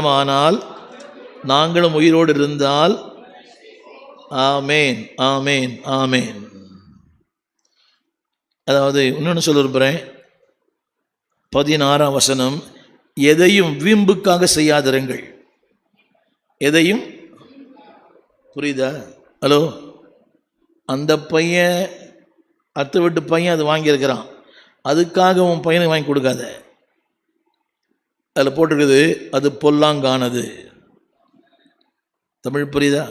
சித்தமானால் நாங்களும் உயிரோடு இருந்தால். ஆமேன், ஆமேன், ஆமேன். அதாவது இன்னொன்று சொல்ல விரும்புகிறேன். 16ஆம் வசனம், எதையும் வீம்புக்காக செய்யாதிருங்கள். எதையும், புரியுதா? ஹலோ, அந்த பையன் அத்தை வீட்டு பையன் அது வாங்கியிருக்கிறான், அதுக்காக உன் பையனுக்கு வாங்கி கொடுக்காத. அதில் போட்டிருக்குது, அது பொல்லாங்கானது. தமிழ் புரியுதா?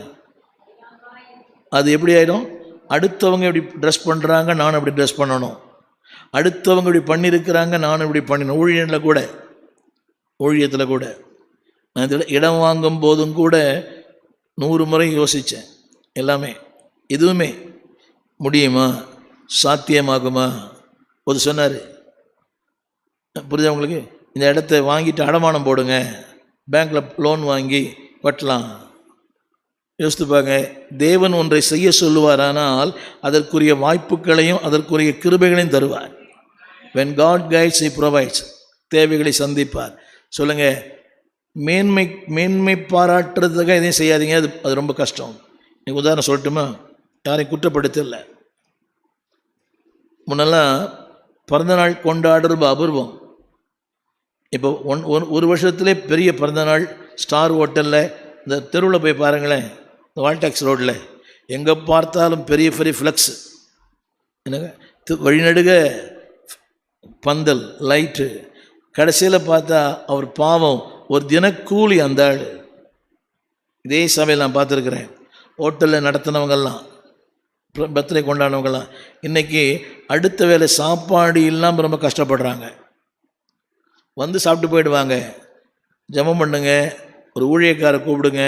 அது எப்படி ஆகிடும்? அடுத்தவங்க இப்படி ட்ரெஸ் பண்ணுறாங்க, நானும் அப்படி ட்ரெஸ் பண்ணணும். அடுத்தவங்க இப்படி பண்ணியிருக்கிறாங்க, நானும் இப்படி பண்ணணும். ஊழியத்தில் கூட நான் இதில் இடம் வாங்கும் போதும் கூட 100 முறை யோசித்தேன். எல்லாமே எதுவுமே முடியுமா, சாத்தியமாகுமா? ஒரு சொன்னார், புரியுதா உங்களுக்கு? இந்த இடத்த வாங்கிட்டு அடமானம் போடுங்க, பேங்க்கில் லோன் வாங்கி கட்டலாம். யோசித்து பாருங்க. தேவன் ஒன்றை செய்ய சொல்லுவாரானால் அதற்குரிய வாய்ப்புகளையும் அதற்குரிய கிருபைகளையும் தருவார். when God guides he provides. தேவைகளை சந்திப்பார். சொல்லுங்க, மேன்மை பாராட்டுறதுக்காக எதையும் செய்யாதீங்க, அது ரொம்ப கஷ்டம். நீங்கள் உதாரணம் சொல்லட்டுமா? யாரையும் குற்றப்படுத்தல. முன்னெல்லாம் பிறந்தநாள் கொண்டாடுறது அபூர்வம். இப்போ ஒரு வருஷத்துலேயே பெரிய பிறந்தநாள் ஸ்டார் ஹோட்டலில், இந்த தெருவில் போய் பாருங்களேன், இந்த வால்டாக்ஸ் ரோட்டில் எங்கே பார்த்தாலும் பெரிய பெரிய ஃப்ளெக்ஸு, என்னங்க வழிநடுக பந்தல் லைட்டு. கடைசியில் பார்த்தா அவர் பாவம் ஒரு தினக்கூலி அந்த ஆள். இதே சமையல் நான் பார்த்துருக்குறேன். ஹோட்டலில் நடத்தினவங்கெல்லாம், பர்த்டே கொண்டாடினவங்கெல்லாம் இன்றைக்கி அடுத்த வேலை சாப்பாடு இல்லாமல் ரொம்ப கஷ்டப்படுறாங்க. வந்து சாப்பிட்டு போயிடுவாங்க. ஜெபம் பண்ணுங்க, ஒரு ஊழியக்காரை கூப்பிடுங்க,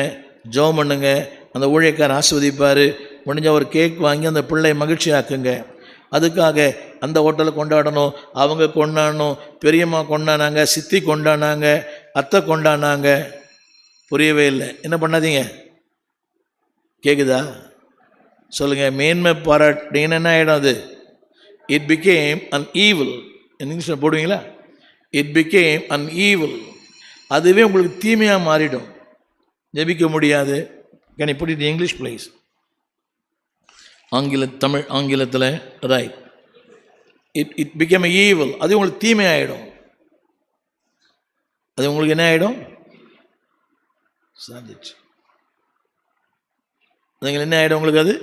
ஜெபம் பண்ணுங்க, அந்த ஊழியக்காரர் ஆஸ்வதிப்பார். முடிஞ்ச ஒரு கேக் வாங்கி அந்த பிள்ளையை மகிழ்ச்சி ஆக்குங்க. அதுக்காக அந்த ஹோட்டலில் கொண்டாடணும், அவங்க கொண்டாடணும், பெரியம்மா கொண்டாடினாங்க, சித்தி கொண்டாடினாங்க, அத்தை கொண்டாடினாங்க. புரியவே இல்லை. என்ன பண்ணாதீங்க. கேட்குதா? சொல்லுங்கள். மேன்மை பாராட்டிங்கன்னா என்ன ஆகிடும்? அது இட் பிகேம் அன் ஈவில். இங்கிலீஷில் போடுவீங்களா? It became an evil. அதுவே உங்களுக்கு தீமையாக மாறிடும். ஜெபிக்க முடியாது. Can you put it in English please? ஆங்கிலத்தில் ரைட். It became evil. அது உங்களுக்கு தீமை ஆகிடும். அது உங்களுக்கு என்ன ஆகிடும்? சாதிச்சு அதுங்க என்ன ஆகிடும் உங்களுக்கு? அது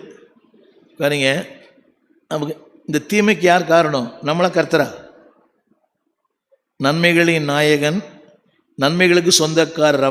பாருங்க, நமக்கு இந்த தீமைக்கு யார் காரணம்? நம்மளா கர்த்தரா? நன்மைகளின் நாயகன், நன்மைகளுக்கு சொந்தக்காரர்.